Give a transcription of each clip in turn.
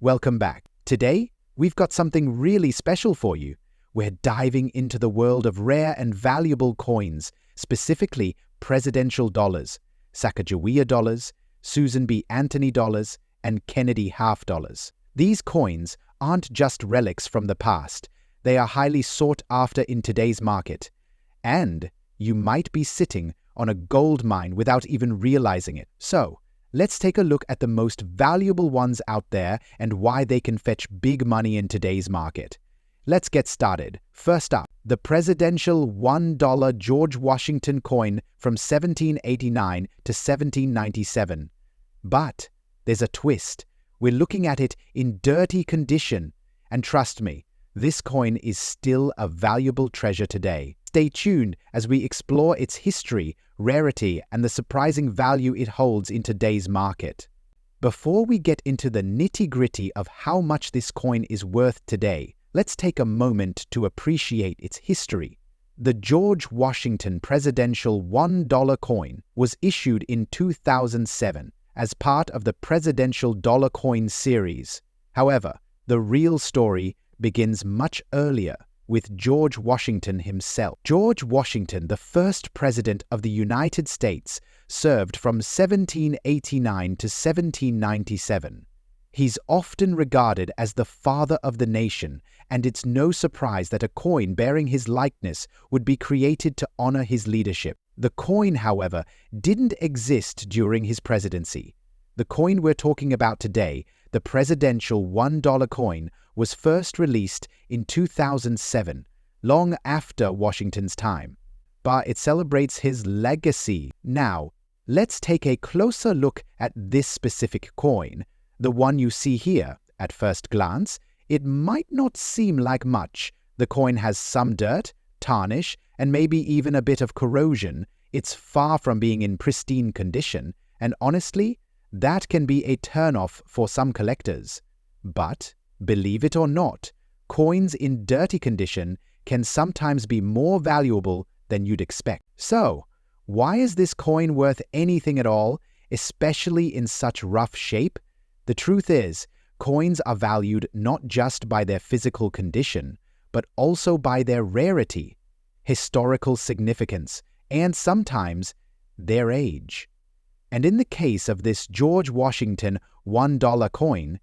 Welcome back. Today, we've got something really special for you. We're diving into the world of rare and valuable coins, specifically presidential dollars, Sacagawea dollars, Susan B. Anthony dollars, and Kennedy half dollars. These coins aren't just relics from the past. They are highly sought after in today's market. And you might be sitting on a gold mine without even realizing it. So, let's take a look at the most valuable ones out there and why they can fetch big money in today's market. Let's get started. First up, the presidential $1 George Washington coin from 1789 to 1797. But there's a twist. We're looking at it in dirty condition. And trust me, this coin is still a valuable treasure today. Stay tuned as we explore its history, rarity, and the surprising value it holds in today's market. Before we get into the nitty-gritty of how much this coin is worth today, let's take a moment to appreciate its history. The George Washington presidential $1 coin was issued in 2007 as part of the presidential dollar coin series. However, the real story begins much earlier with George Washington himself. George Washington, the first president of the United States, served from 1789 to 1797. He's often regarded as the father of the nation, and it's no surprise that a coin bearing his likeness would be created to honor his leadership. The coin, however, didn't exist during his presidency. The coin we're talking about today, the presidential $1 coin, was first released in 2007, long after Washington's time. But it celebrates his legacy. Now, let's take a closer look at this specific coin. The one you see here, at first glance, it might not seem like much. The coin has some dirt, tarnish, and maybe even a bit of corrosion. It's far from being in pristine condition, and honestly, that can be a turn-off for some collectors. But, believe it or not, coins in dirty condition can sometimes be more valuable than you'd expect. So, why is this coin worth anything at all, especially in such rough shape? The truth is, coins are valued not just by their physical condition, but also by their rarity, historical significance, and sometimes their age. And in the case of this George Washington $1 coin,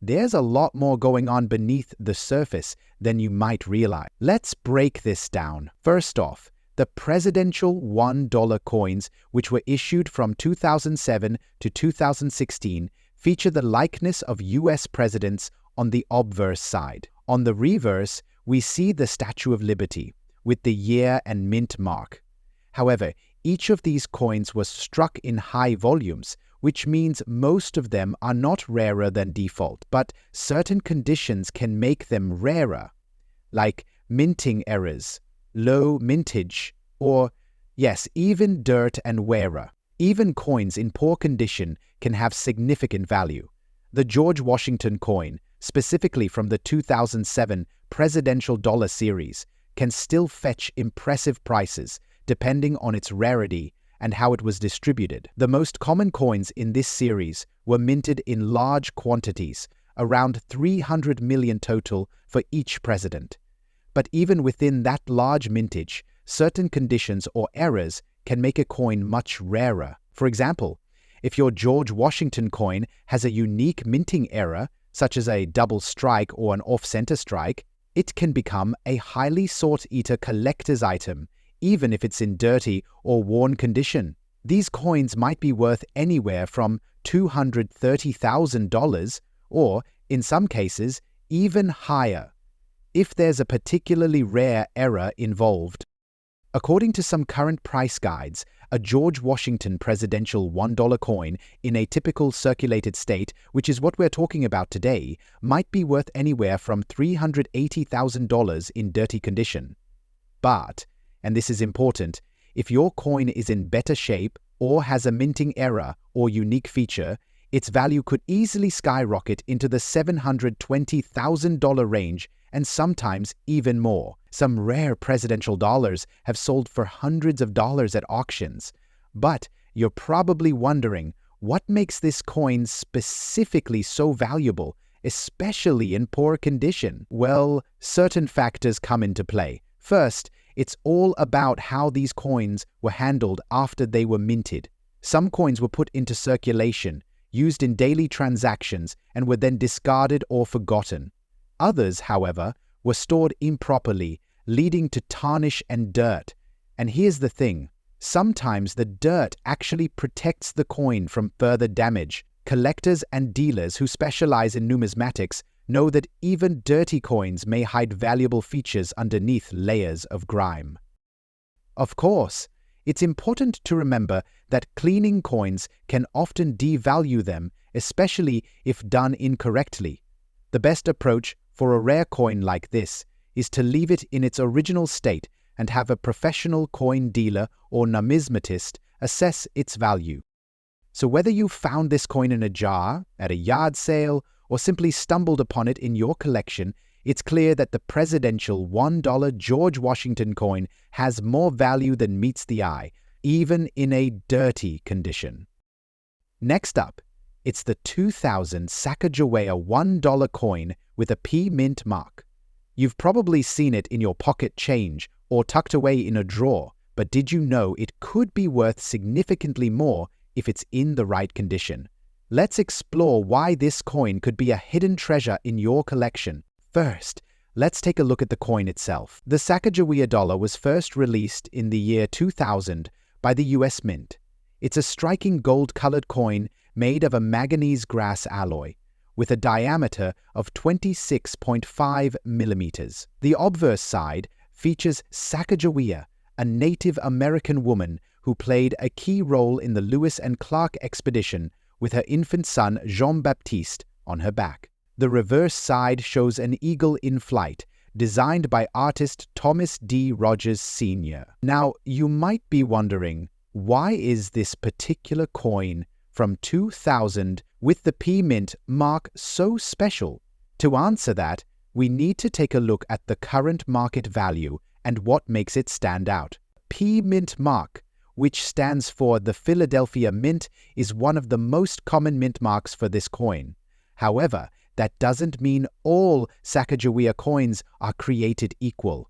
there's a lot more going on beneath the surface than you might realize. Let's break this down. First off, the presidential $1 coins, which were issued from 2007 to 2016, feature the likeness of U.S. presidents on the obverse side. On the reverse, we see the Statue of Liberty, with the year and mint mark. However, each of these coins was struck in high volumes, which means most of them are not rarer than default, but certain conditions can make them rarer, like minting errors, low mintage, or, yes, even dirt and wear. Even coins in poor condition can have significant value. The George Washington coin, specifically from the 2007 presidential dollar series, can still fetch impressive prices, depending on its rarity and how it was distributed. The most common coins in this series were minted in large quantities, around 300 million total for each president. But even within that large mintage, certain conditions or errors can make a coin much rarer. For example, if your George Washington coin has a unique minting error, such as a double strike or an off-center strike, it can become a highly sought-after collector's item, even if it's in dirty or worn condition. These coins might be worth anywhere from $230,000 or, in some cases, even higher, if there's a particularly rare error involved. According to some current price guides, a George Washington presidential $1 coin in a typical circulated state, which is what we're talking about today, might be worth anywhere from $380,000 in dirty condition. But, and this is important, if your coin is in better shape or has a minting error or unique feature, its value could easily skyrocket into the $720,000 range and sometimes even more. Some rare presidential dollars have sold for hundreds of dollars at auctions. But you're probably wondering, what makes this coin specifically so valuable, especially in poor condition? Well, certain factors come into play. First, it's all about how these coins were handled after they were minted. Some coins were put into circulation, used in daily transactions, and were then discarded or forgotten. Others, however, were stored improperly, leading to tarnish and dirt. And here's the thing, sometimes the dirt actually protects the coin from further damage. Collectors and dealers who specialize in numismatics know that even dirty coins may hide valuable features underneath layers of grime. Of course, it's important to remember that cleaning coins can often devalue them, especially if done incorrectly. The best approach for a rare coin like this is to leave it in its original state and have a professional coin dealer or numismatist assess its value. So whether you found this coin in a jar, at a yard sale, or simply stumbled upon it in your collection, it's clear that the presidential $1 George Washington coin has more value than meets the eye, even in a dirty condition. Next up, it's the 2000 Sacagawea $1 coin with a P mint mark. You've probably seen it in your pocket change or tucked away in a drawer, but did you know it could be worth significantly more if it's in the right condition? Let's explore why this coin could be a hidden treasure in your collection. First, let's take a look at the coin itself. The Sacagawea dollar was first released in the year 2000 by the US Mint. It's a striking gold-colored coin made of a manganese grass alloy, with a diameter of 26.5 millimeters. The obverse side features Sacagawea, a Native American woman who played a key role in the Lewis and Clark expedition with her infant son Jean-Baptiste on her back. The reverse side shows an eagle in flight, designed by artist Thomas D. Rogers Sr. Now, you might be wondering, why is this particular coin from 2000 with the P Mint mark so special? To answer that, we need to take a look at the current market value and what makes it stand out. P Mint mark, which stands for the Philadelphia Mint, is one of the most common mint marks for this coin. However, that doesn't mean all Sacagawea coins are created equal.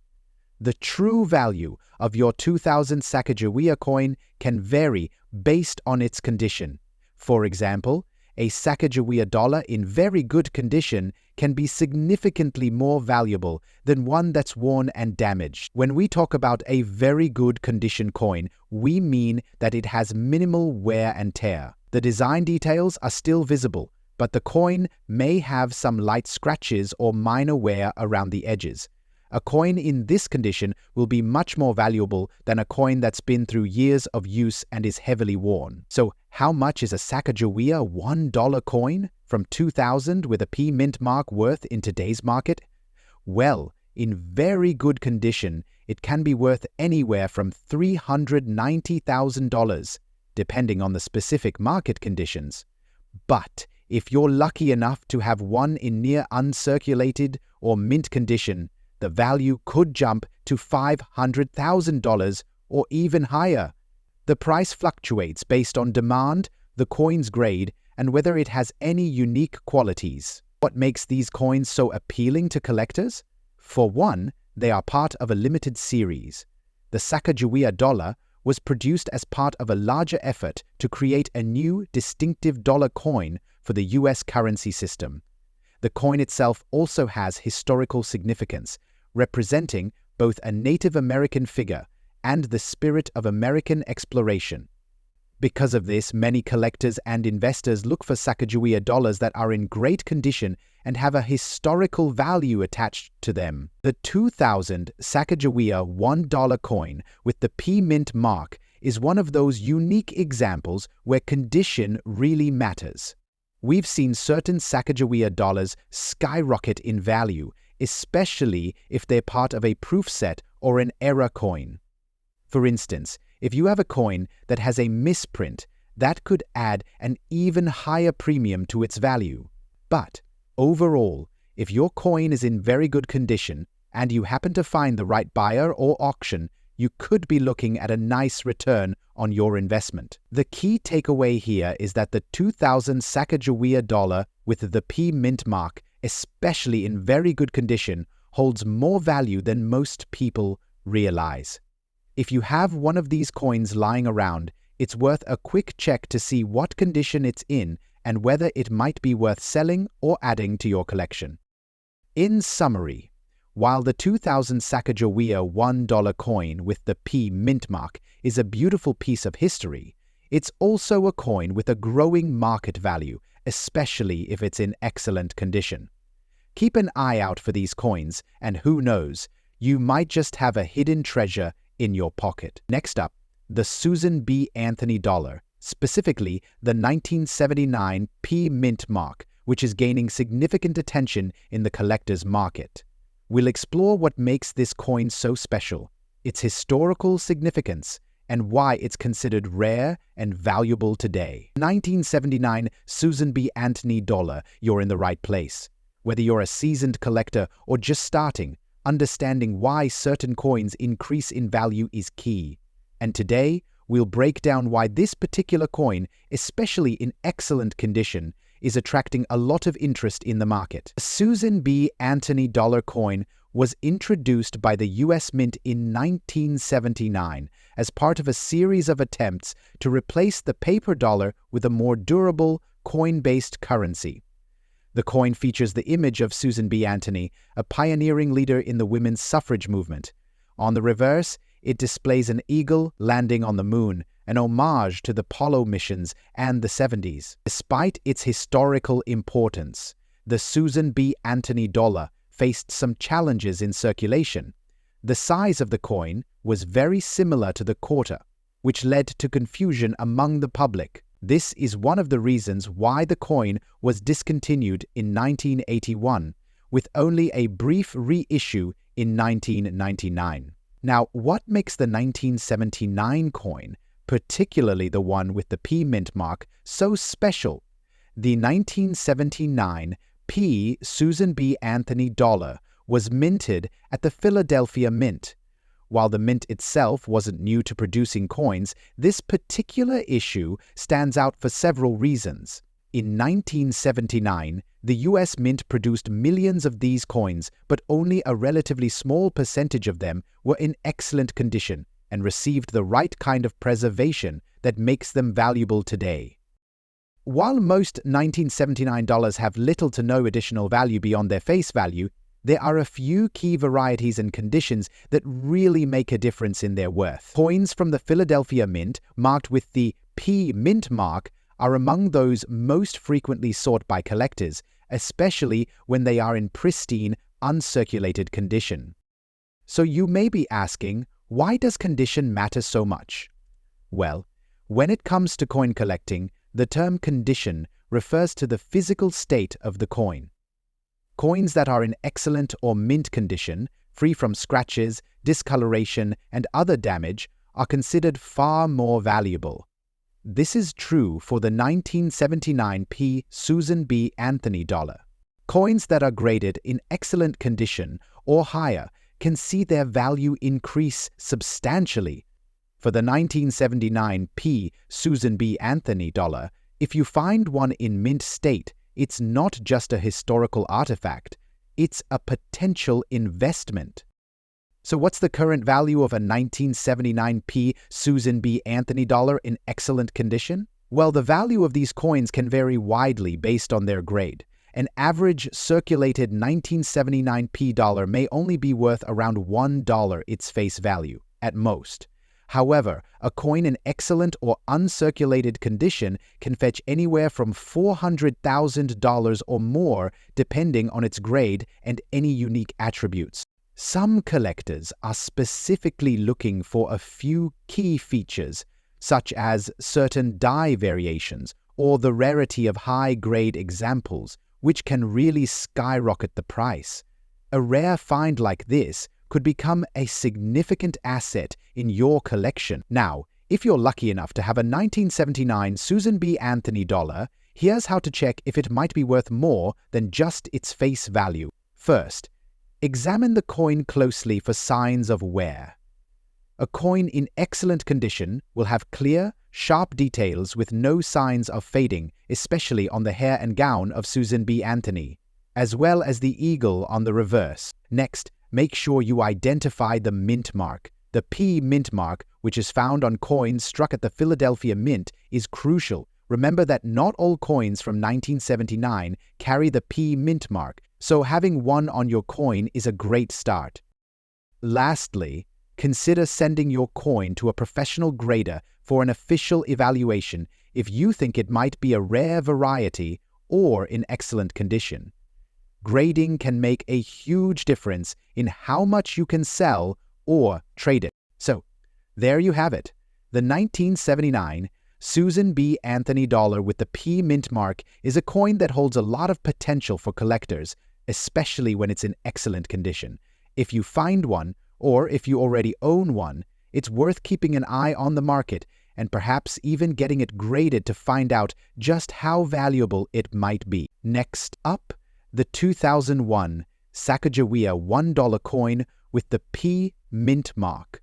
The true value of your 2000 Sacagawea coin can vary based on its condition. For example, a Sacagawea dollar in very good condition can be significantly more valuable than one that's worn and damaged. When we talk about a very good condition coin, we mean that it has minimal wear and tear. The design details are still visible, but the coin may have some light scratches or minor wear around the edges. A coin in this condition will be much more valuable than a coin that's been through years of use and is heavily worn. So, how much is a Sacagawea $1 coin from 2000 with a P Mint mark worth in today's market? Well, in very good condition, it can be worth anywhere from $390,000, depending on the specific market conditions. But if you're lucky enough to have one in near uncirculated or mint condition, the value could jump to $500,000 or even higher. The price fluctuates based on demand, the coin's grade, and whether it has any unique qualities. What makes these coins so appealing to collectors? For one, they are part of a limited series. The Sacagawea dollar was produced as part of a larger effort to create a new, distinctive dollar coin for the US currency system. The coin itself also has historical significance, representing both a Native American figure and the spirit of American exploration. Because of this, many collectors and investors look for Sacagawea dollars that are in great condition and have a historical value attached to them. The 2000 Sacagawea $1 coin with the P Mint mark is one of those unique examples where condition really matters. We've seen certain Sacagawea dollars skyrocket in value, especially if they're part of a proof set or an error coin. For instance, if you have a coin that has a misprint, that could add an even higher premium to its value. But overall, if your coin is in very good condition and you happen to find the right buyer or auction, you could be looking at a nice return on your investment. The key takeaway here is that the 2000 Sacagawea dollar with the P Mint mark especially in very good condition, holds more value than most people realize. If you have one of these coins lying around, it's worth a quick check to see what condition it's in and whether it might be worth selling or adding to your collection. In summary, while the 2000 Sacagawea $1 coin with the P mint mark is a beautiful piece of history, it's also a coin with a growing market value, especially if it's in excellent condition. Keep an eye out for these coins, and who knows, you might just have a hidden treasure in your pocket. Next up, the Susan B. Anthony dollar, specifically the 1979 P mint mark, which is gaining significant attention in the collector's market. We'll explore what makes this coin so special, its historical significance, and why it's considered rare and valuable today. 1979 Susan B. Anthony dollar, you're in the right place. Whether you're a seasoned collector or just starting, understanding why certain coins increase in value is key. And today, we'll break down why this particular coin, especially in excellent condition, is attracting a lot of interest in the market. The Susan B. Anthony dollar coin was introduced by the U.S. Mint in 1979 as part of a series of attempts to replace the paper dollar with a more durable, coin-based currency. The coin features the image of Susan B. Anthony, a pioneering leader in the women's suffrage movement. On the reverse, it displays an eagle landing on the moon, an homage to the Apollo missions and the 70s. Despite its historical importance, the Susan B. Anthony dollar faced some challenges in circulation. The size of the coin was very similar to the quarter, which led to confusion among the public. This is one of the reasons why the coin was discontinued in 1981, with only a brief reissue in 1999. Now, what makes the 1979 coin, particularly the one with the P mint mark, so special? The 1979 P Susan B. Anthony dollar was minted at the Philadelphia Mint. While the mint itself wasn't new to producing coins, this particular issue stands out for several reasons. In 1979, the U.S. Mint produced millions of these coins, but only a relatively small percentage of them were in excellent condition and received the right kind of preservation that makes them valuable today. While most 1979 dollars have little to no additional value beyond their face value, there are a few key varieties and conditions that really make a difference in their worth. Coins from the Philadelphia Mint, marked with the P mint mark, are among those most frequently sought by collectors, especially when they are in pristine, uncirculated condition. So you may be asking, why does condition matter so much? Well, when it comes to coin collecting, the term condition refers to the physical state of the coin. Coins that are in excellent or mint condition, free from scratches, discoloration, and other damage, are considered far more valuable. This is true for the 1979 P Susan B. Anthony dollar. Coins that are graded in excellent condition or higher can see their value increase substantially. For the 1979 P Susan B. Anthony dollar, if you find one in mint state, it's not just a historical artifact, it's a potential investment. So what's the current value of a 1979 P Susan B. Anthony dollar in excellent condition? Well, the value of these coins can vary widely based on their grade. An average circulated 1979 P dollar may only be worth around $1 its face value, at most. However, a coin in excellent or uncirculated condition can fetch anywhere from $400,000 or more depending on its grade and any unique attributes. Some collectors are specifically looking for a few key features, such as certain die variations or the rarity of high-grade examples, which can really skyrocket the price. A rare find like this could become a significant asset in your collection. Now, if you're lucky enough to have a 1979 Susan B. Anthony dollar, here's how to check if it might be worth more than just its face value. First, examine the coin closely for signs of wear. A coin in excellent condition will have clear, sharp details with no signs of fading, especially on the hair and gown of Susan B. Anthony. as well as the eagle on the reverse. Next, make sure you identify the mint mark. The P mint mark, which is found on coins struck at the Philadelphia Mint, is crucial. Remember that not all coins from 1979 carry the P mint mark, so having one on your coin is a great start. Lastly, consider sending your coin to a professional grader for an official evaluation if you think it might be a rare variety or in excellent condition. Grading can make a huge difference in how much you can sell or trade it. So, there you have it. The 1979 Susan B. Anthony dollar with the P mint mark is a coin that holds a lot of potential for collectors, especially when it's in excellent condition. If you find one, or if you already own one, it's worth keeping an eye on the market and perhaps even getting it graded to find out just how valuable it might be. Next up, the 2001 Sacagawea $1 coin with the P mint mark.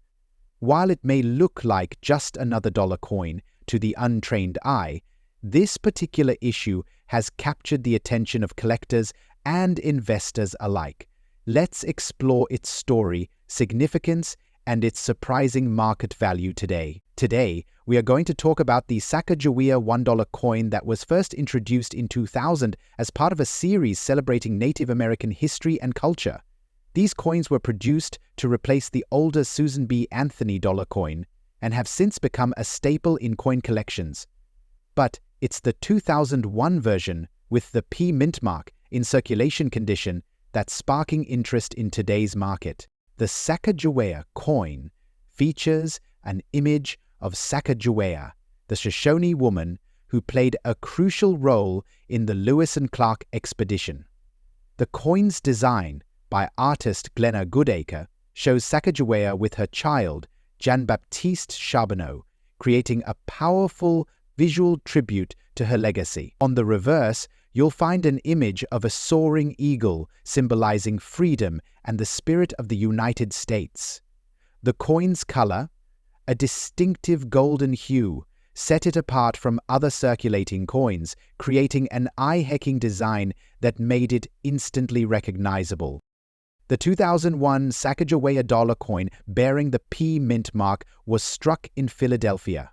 While it may look like just another dollar coin to the untrained eye, this particular issue has captured the attention of collectors and investors alike. Let's explore its story, significance, and its surprising market value today. Today, we are going to talk about the Sacagawea $1 coin that was first introduced in 2000 as part of a series celebrating Native American history and culture. These coins were produced to replace the older Susan B. Anthony dollar coin and have since become a staple in coin collections. But it's the 2001 version with the P mint mark in circulation condition that's sparking interest in today's market. The Sacagawea coin features an image of Sacagawea, the Shoshone woman who played a crucial role in the Lewis and Clark expedition. The coin's design, by artist Glenna Goodacre, shows Sacagawea with her child, Jean-Baptiste Charbonneau, creating a powerful visual tribute to her legacy. On the reverse, you'll find an image of a soaring eagle symbolizing freedom and the spirit of the United States. The coin's color, a distinctive golden hue, set it apart from other circulating coins, creating an eye-hacking design that made it instantly recognizable. The 2001 Sacagawea dollar coin bearing the P mint mark was struck in Philadelphia.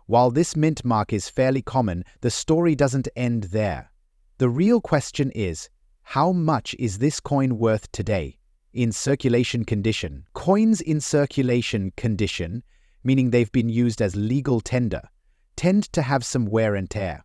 While this mint mark is fairly common, the story doesn't end there. The real question is, how much is this coin worth today? In circulation condition. Coins in circulation condition, meaning they've been used as legal tender, tend to have some wear and tear.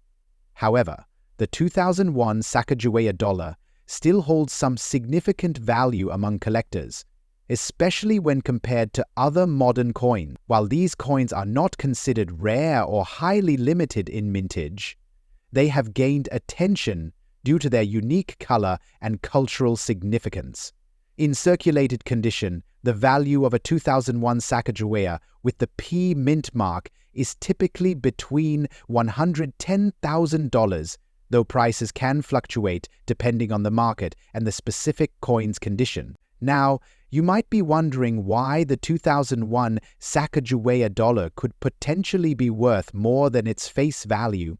However, the 2001 Sacagawea dollar still holds some significant value among collectors, especially when compared to other modern coins. While these coins are not considered rare or highly limited in mintage, they have gained attention due to their unique color and cultural significance. In circulated condition, the value of a 2001 Sacagawea with the P mint mark is typically between $110,000, though prices can fluctuate depending on the market and the specific coin's condition. Now, you might be wondering why the 2001 Sacagawea dollar could potentially be worth more than its face value.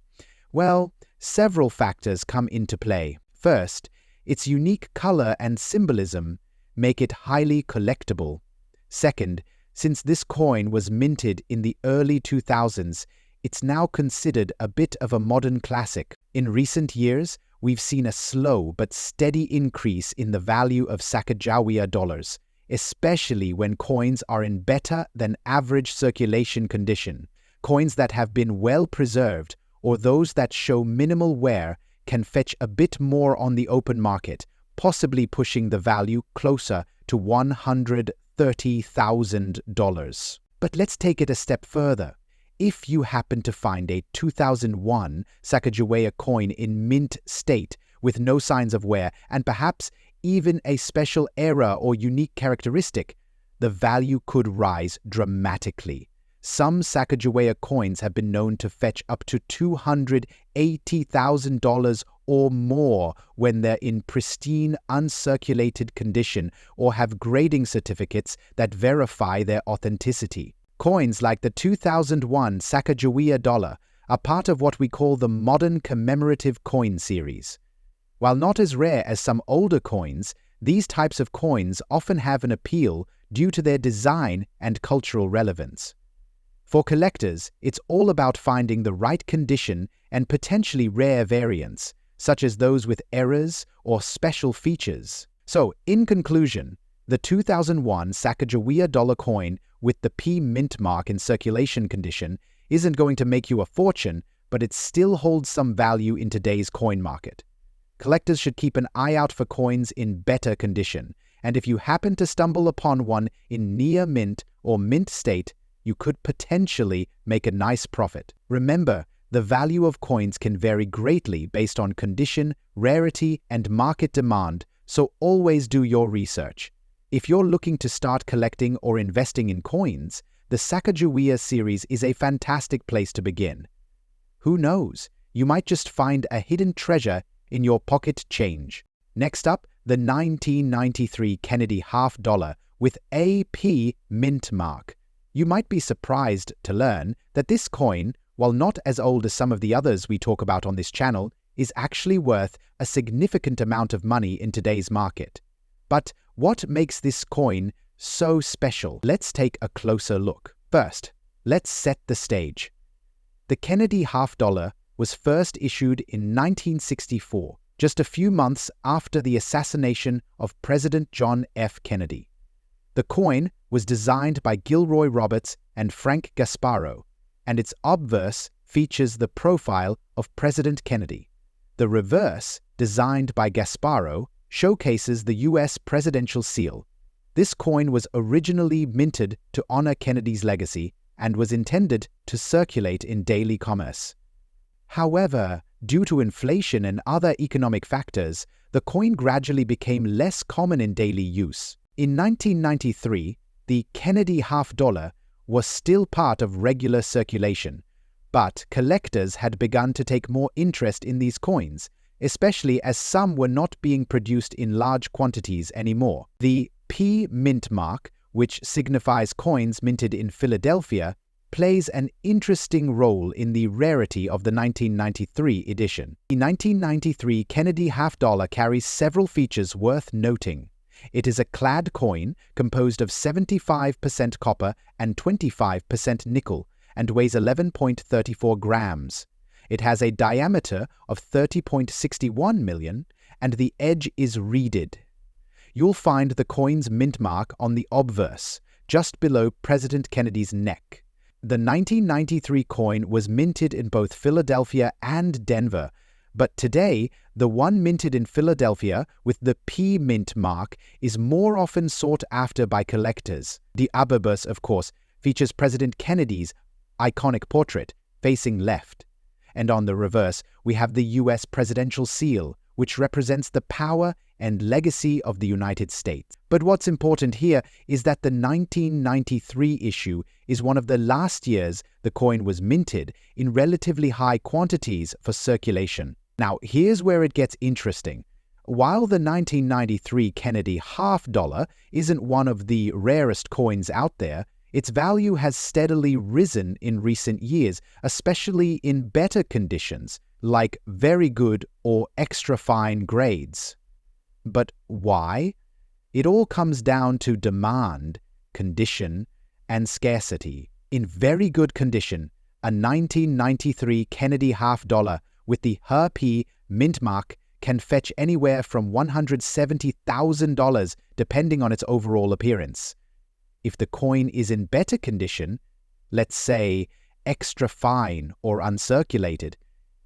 Well, several factors come into play. First, its unique color and symbolism make it highly collectible. Second, since this coin was minted in the early 2000s, it's now considered a bit of a modern classic. In recent years, we've seen a slow but steady increase in the value of Sacagawea dollars, especially when coins are in better than average circulation condition. Coins that have been well preserved or those that show minimal wear can fetch a bit more on the open market, possibly pushing the value closer to $130,000. But let's take it a step further. If you happen to find a 2001 Sacagawea coin in mint state with no signs of wear and perhaps even a special era or unique characteristic, the value could rise dramatically. Some Sacagawea coins have been known to fetch up to $280,000 or more when they're in pristine, uncirculated condition or have grading certificates that verify their authenticity. Coins like the 2001 Sacagawea dollar are part of what we call the modern commemorative coin series. While not as rare as some older coins, these types of coins often have an appeal due to their design and cultural relevance. For collectors, it's all about finding the right condition and potentially rare variants, such as those with errors or special features. So, in conclusion, the 2001 Sacagawea dollar coin with the P mint mark in circulation condition isn't going to make you a fortune, but it still holds some value in today's coin market. Collectors should keep an eye out for coins in better condition, and if you happen to stumble upon one in near mint or mint state, you could potentially make a nice profit. Remember, the value of coins can vary greatly based on condition, rarity, and market demand, so always do your research. If you're looking to start collecting or investing in coins, the Sacagawea series is a fantastic place to begin. Who knows, you might just find a hidden treasure in your pocket change. Next up, the 1993 Kennedy half dollar with AP mint mark. You might be surprised to learn that this coin, while not as old as some of the others we talk about on this channel, is actually worth a significant amount of money in today's market. But what makes this coin so special? Let's take a closer look. First, let's set the stage. The Kennedy half dollar was first issued in 1964, just a few months after the assassination of President John F. Kennedy. The coin was designed by Gilroy Roberts and Frank Gasparro, and its obverse features the profile of President Kennedy. The reverse, designed by Gasparro, showcases the U.S. presidential seal. This coin was originally minted to honor Kennedy's legacy and was intended to circulate in daily commerce. However, due to inflation and other economic factors, the coin gradually became less common in daily use. In 1993, the Kennedy half dollar was still part of regular circulation, but collectors had begun to take more interest in these coins, especially as some were not being produced in large quantities anymore. The P mint mark, which signifies coins minted in Philadelphia, plays an interesting role in the rarity of the 1993 edition. The 1993 Kennedy half dollar carries several features worth noting. It is a clad coin composed of 75% copper and 25% nickel and weighs 11.34 grams. It has a diameter of 30.61 million and the edge is reeded. You'll find the coin's mint mark on the obverse, just below President Kennedy's neck. The 1993 coin was minted in both Philadelphia and Denver, but today, the one minted in Philadelphia with the P mint mark is more often sought after by collectors. The obverse, of course, features President Kennedy's iconic portrait facing left. And on the reverse, we have the U.S. presidential seal, which represents the power and legacy of the United States. But what's important here is that the 1993 issue is one of the last years the coin was minted in relatively high quantities for circulation. Now, here's where it gets interesting. While the 1993 Kennedy half dollar isn't one of the rarest coins out there, its value has steadily risen in recent years, especially in better conditions, like very good or extra fine grades. But why? It all comes down to demand, condition, and scarcity. In very good condition, a 1993 Kennedy half dollar with the P mint mark can fetch anywhere from $170,000 depending on its overall appearance. If the coin is in better condition, let's say extra fine or uncirculated,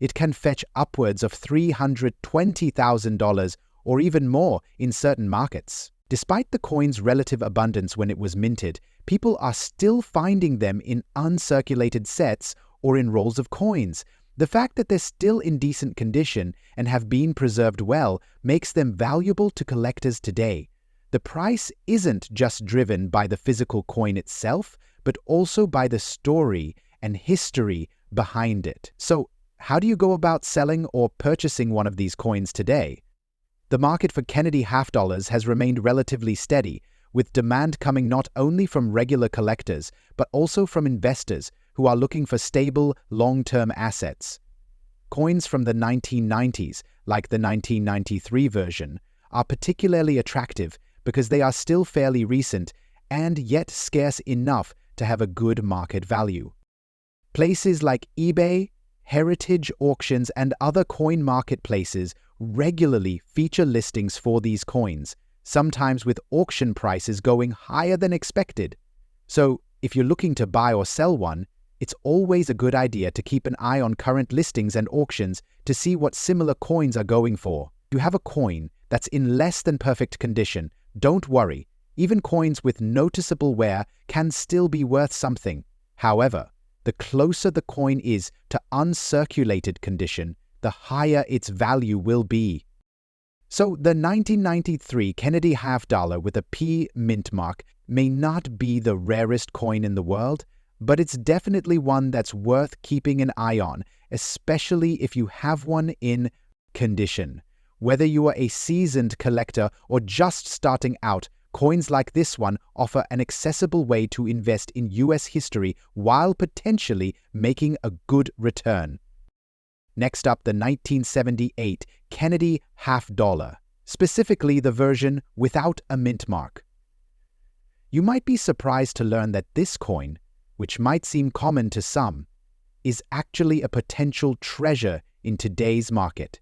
it can fetch upwards of $320,000 or even more in certain markets. Despite the coin's relative abundance when it was minted, people are still finding them in uncirculated sets or in rolls of coins. The fact that they're still in decent condition and have been preserved well makes them valuable to collectors today. The price isn't just driven by the physical coin itself, but also by the story and history behind it. So, how do you go about selling or purchasing one of these coins today? The market for Kennedy half dollars has remained relatively steady, with demand coming not only from regular collectors, but also from investors who are looking for stable, long-term assets. Coins from the 1990s, like the 1993 version, are particularly attractive because they are still fairly recent and yet scarce enough to have a good market value. Places like eBay, heritage auctions, and other coin marketplaces regularly feature listings for these coins, sometimes with auction prices going higher than expected. So, if you're looking to buy or sell one, it's always a good idea to keep an eye on current listings and auctions to see what similar coins are going for. If you have a coin that's in less than perfect condition, don't worry. Even coins with noticeable wear can still be worth something. However, the closer the coin is to uncirculated condition, the higher its value will be. So the 1993 Kennedy half dollar with a P mint mark may not be the rarest coin in the world, but it's definitely one that's worth keeping an eye on, especially if you have one in condition. Whether you are a seasoned collector or just starting out, coins like this one offer an accessible way to invest in US history while potentially making a good return. Next up, the 1978 Kennedy half dollar, specifically the version without a mint mark. You might be surprised to learn that this coin, which might seem common to some, is actually a potential treasure in today's market.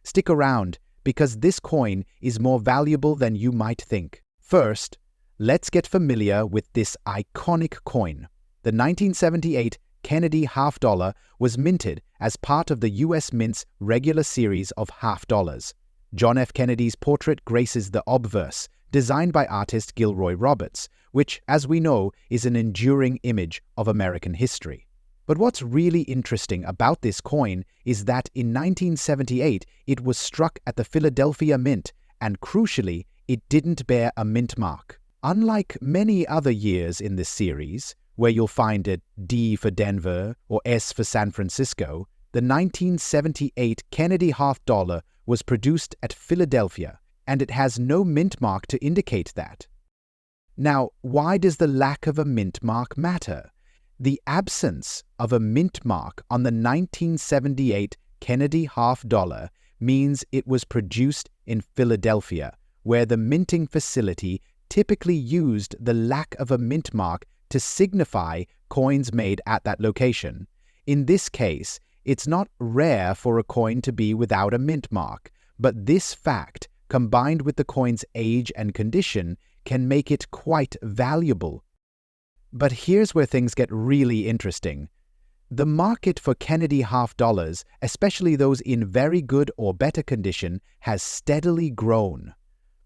Stick around, because this coin is more valuable than you might think. First, let's get familiar with this iconic coin. The 1978 Kennedy half dollar was minted as part of the US Mint's regular series of half dollars. John F. Kennedy's portrait graces the obverse, designed by artist Gilroy Roberts, which, as we know, is an enduring image of American history. But what's really interesting about this coin is that in 1978 it was struck at the Philadelphia Mint, and crucially, it didn't bear a mint mark. Unlike many other years in this series, where you'll find a D for Denver or S for San Francisco, the 1978 Kennedy half dollar was produced at Philadelphia, and it has no mint mark to indicate that. Now, why does the lack of a mint mark matter? The absence of a mint mark on the 1978 Kennedy half dollar means it was produced in Philadelphia, where the minting facility typically used the lack of a mint mark to signify coins made at that location. In this case, it's not rare for a coin to be without a mint mark, but this fact, combined with the coin's age and condition, can make it quite valuable. But here's where things get really interesting. The market for Kennedy half dollars, especially those in very good or better condition, has steadily grown.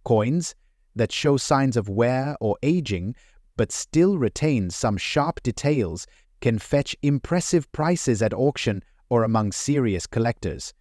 Coins that show signs of wear or aging, but still retain some sharp details, can fetch impressive prices at auction or among serious collectors.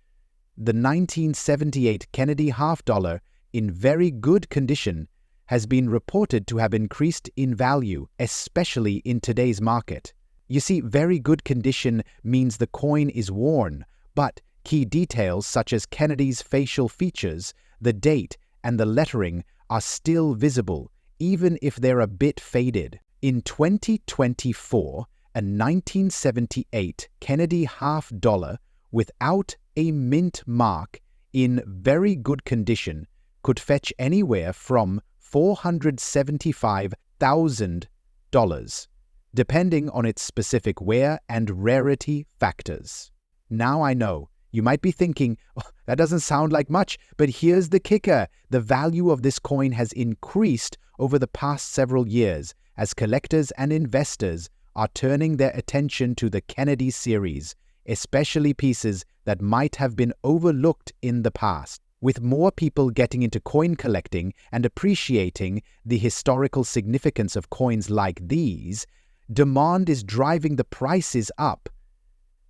The 1978 Kennedy half dollar, in very good condition, has been reported to have increased in value, especially in today's market. You see, very good condition means the coin is worn, but key details such as Kennedy's facial features, the date, and the lettering are still visible, even if they're a bit faded. In 2024, a 1978 Kennedy half dollar without a mint mark in very good condition could fetch anywhere from $475,000, depending on its specific wear and rarity factors. Now I know, you might be thinking, oh, that doesn't sound like much, but here's the kicker. The value of this coin has increased over the past several years as collectors and investors are turning their attention to the Kennedy series, especially pieces that might have been overlooked in the past. With more people getting into coin collecting and appreciating the historical significance of coins like these, demand is driving the prices up.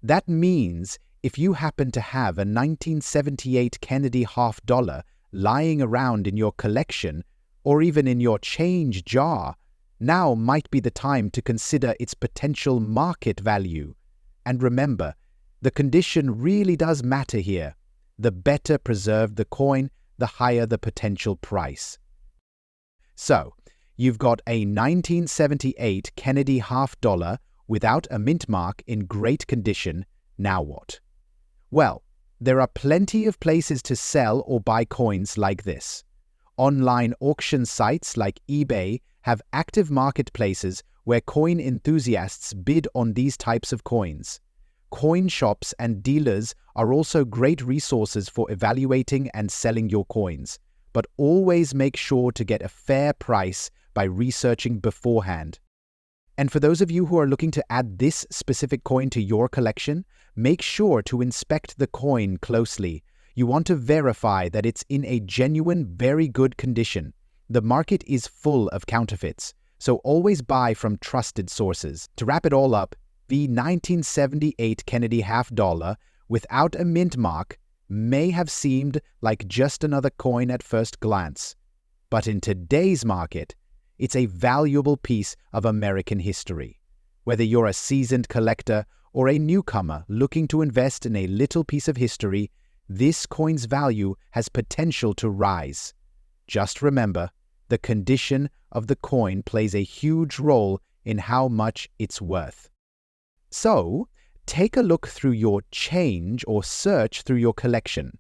That means if you happen to have a 1978 Kennedy half dollar lying around in your collection or even in your change jar, now might be the time to consider its potential market value. And remember, the condition really does matter here. The better preserved the coin, the higher the potential price. So, you've got a 1978 Kennedy half dollar without a mint mark in great condition. Now what? Well, There are plenty of places to sell or buy coins like this. Online auction sites like eBay have active marketplaces where coin enthusiasts bid on these types of coins. Coin shops and dealers are also great resources for evaluating and selling your coins, but always make sure to get a fair price by researching beforehand. And for those of you who are looking to add this specific coin to your collection, make sure to inspect the coin closely. You want to verify that it's in a genuine, very good condition. The market is full of counterfeits, so always buy from trusted sources. To wrap it all up, the 1978 Kennedy $50 without a mint mark may have seemed like just another coin at first glance. But in today's market, it's a valuable piece of American history. Whether you're a seasoned collector or a newcomer looking to invest in a little piece of history, this coin's value has potential to rise. Just remember, the condition of the coin plays a huge role in how much it's worth. So, take a look through your change or search through your collection.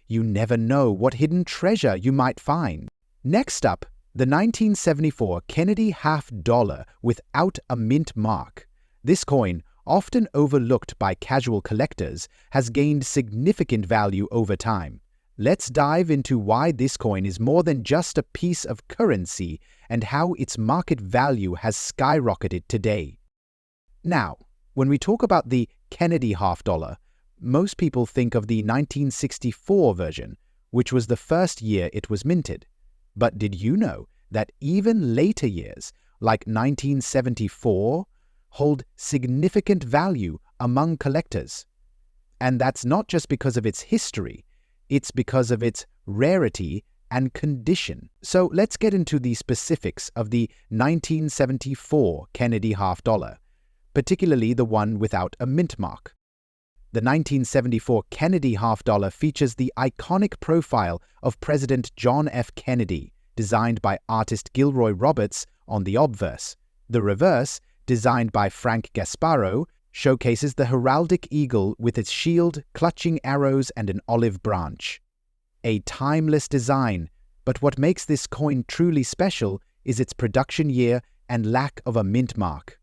You never know what hidden treasure you might find. Next up, the 1974 Kennedy $50 without a mint mark. This coin, often overlooked by casual collectors, has gained significant value over time. Let's dive into why this coin is more than just a piece of currency and how its market value has skyrocketed today. Now, when we talk about the Kennedy $50, most people think of the 1964 version, which was the first year it was minted. But did you know that even later years, like 1974, hold significant value among collectors? And that's not just because of its history, it's because of its rarity and condition. So let's get into the specifics of the 1974 Kennedy $50, particularly the one without a mint mark. The 1974 Kennedy $50 features the iconic profile of President John F. Kennedy, designed by artist Gilroy Roberts on the obverse. The reverse, designed by Frank Gasparo, showcases the heraldic eagle with its shield, clutching arrows, and an olive branch. A timeless design, but what makes this coin truly special is its production year and lack of a mint mark.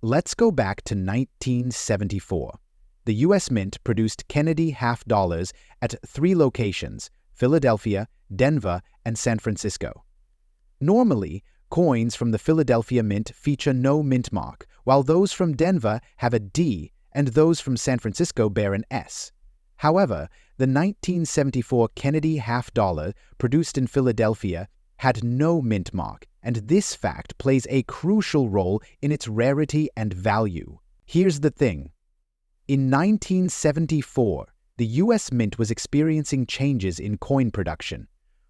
Let's go back to 1974. The U.S. Mint produced Kennedy $50 at 3 locations: Philadelphia, Denver, and San Francisco. Normally, coins from the Philadelphia Mint feature no mint mark, while those from Denver have a D and those from San Francisco bear an S. However, the 1974 Kennedy $50 produced in Philadelphia had no mint mark, and this fact plays a crucial role in its rarity and value. Here's the thing. In 1974, the U.S. Mint was experiencing changes in coin production.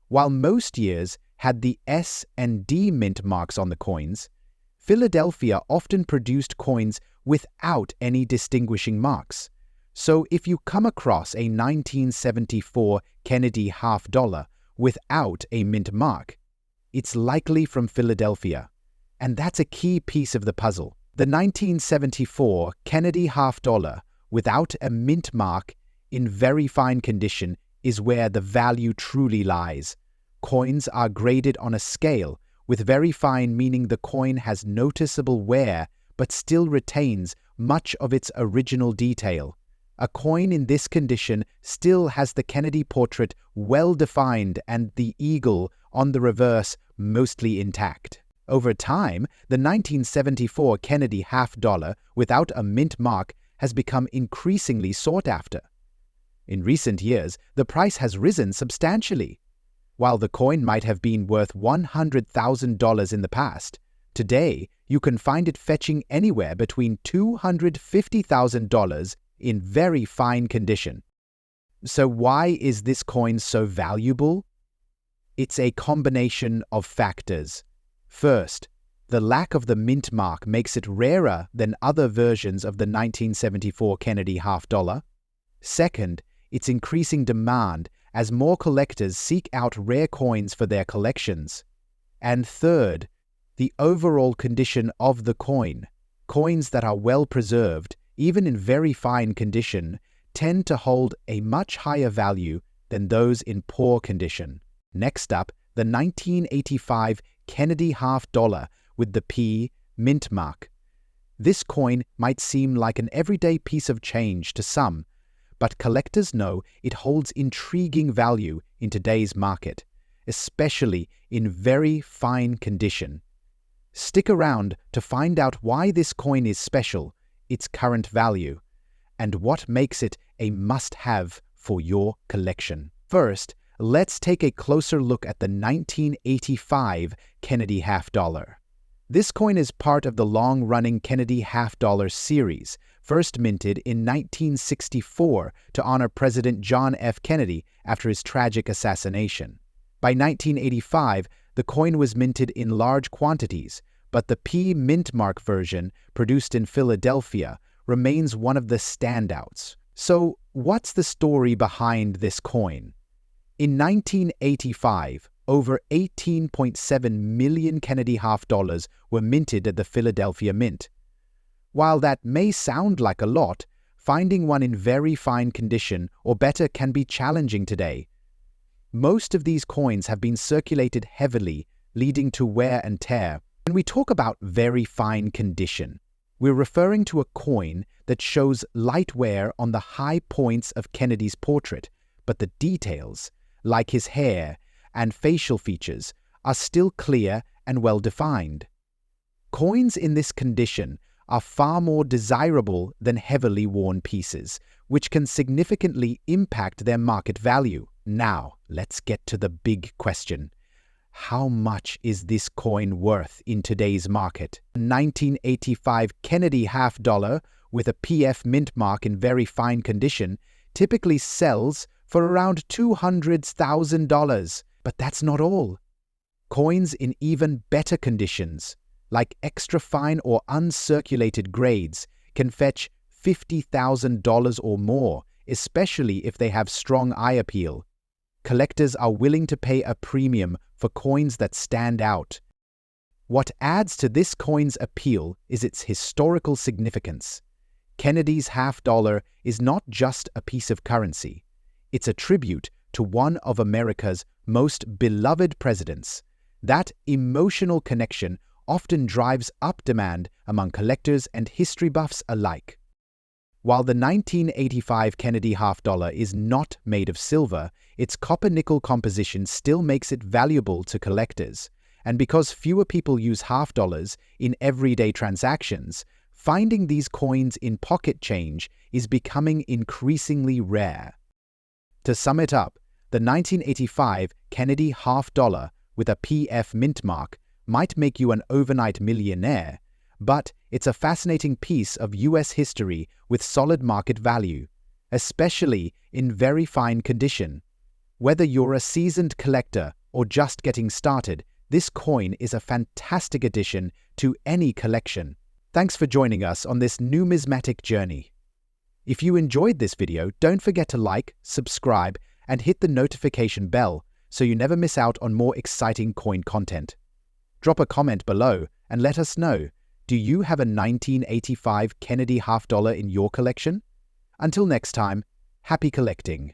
While most years had the S and D mint marks on the coins, Philadelphia often produced coins without any distinguishing marks. So if you come across a 1974 Kennedy $50 without a mint mark, it's likely from Philadelphia. And that's a key piece of the puzzle. The 1974 Kennedy $50 without a mint mark in very fine condition is where the value truly lies. Coins are graded on a scale, with very fine meaning the coin has noticeable wear but still retains much of its original detail. A coin in this condition still has the Kennedy portrait well defined and the eagle on the reverse mostly intact. Over time, the 1974 Kennedy $50 without a mint mark has become increasingly sought after. In recent years, the price has risen substantially. While the coin might have been worth $100,000 in the past, today you can find it fetching anywhere between $250,000 in very fine condition. So why is this coin so valuable? It's a combination of factors. First, the lack of the mint mark makes it rarer than other versions of the 1974 Kennedy $50. Second, its increasing demand as more collectors seek out rare coins for their collections. And third, the overall condition of the coin. Coins that are well preserved, even in very fine condition, tend to hold a much higher value than those in poor condition. Next up, the 1985 Kennedy half-dollar with the P mint mark. This coin might seem like an everyday piece of change to some, but collectors know it holds intriguing value in today's market, especially in very fine condition. Stick around to find out why this coin is special, its current value, and what makes it a must-have for your collection. First, let's take a closer look at the 1985 Kennedy half-dollar. This coin is part of the long-running Kennedy half-dollar series, first minted in 1964 to honor President John F. Kennedy after his tragic assassination. By 1985, the coin was minted in large quantities, but the P mint mark version, produced in Philadelphia, remains one of the standouts. So, what's the story behind this coin? In 1985, over 18.7 million Kennedy half-dollars were minted at the Philadelphia Mint. While that may sound like a lot, finding one in very fine condition or better can be challenging today. Most of these coins have been circulated heavily, leading to wear and tear. When we talk about very fine condition, we're referring to a coin that shows light wear on the high points of Kennedy's portrait, but the details, like his hair and facial features, are still clear and well-defined. Coins in this condition are far more desirable than heavily worn pieces, which can significantly impact their market value. Now, let's get to the big question. How much is this coin worth in today's market? A 1985 Kennedy half-dollar with a PF mint mark in very fine condition typically sells for around $200,000. But that's not all. Coins in even better conditions, like extra fine or uncirculated grades, can fetch $50,000 or more, especially if they have strong eye appeal. Collectors are willing to pay a premium for coins that stand out. What adds to this coin's appeal is its historical significance. Kennedy's half-dollar is not just a piece of currency. It's a tribute to one of America's most beloved presidents. That emotional connection often drives up demand among collectors and history buffs alike. While the 1985 Kennedy half-dollar is not made of silver, its copper-nickel composition still makes it valuable to collectors. And because fewer people use half-dollars in everyday transactions, finding these coins in pocket change is becoming increasingly rare. To sum it up, the 1985 Kennedy half-dollar with a PF mint mark might make you an overnight millionaire, but it's a fascinating piece of US history with solid market value, especially in very fine condition. Whether you're a seasoned collector or just getting started, this coin is a fantastic addition to any collection. Thanks for joining us on this numismatic journey. If you enjoyed this video, don't forget to like, subscribe, and hit the notification bell so you never miss out on more exciting coin content. Drop a comment below and let us know, do you have a 1985 Kennedy half-dollar in your collection? Until next time, happy collecting!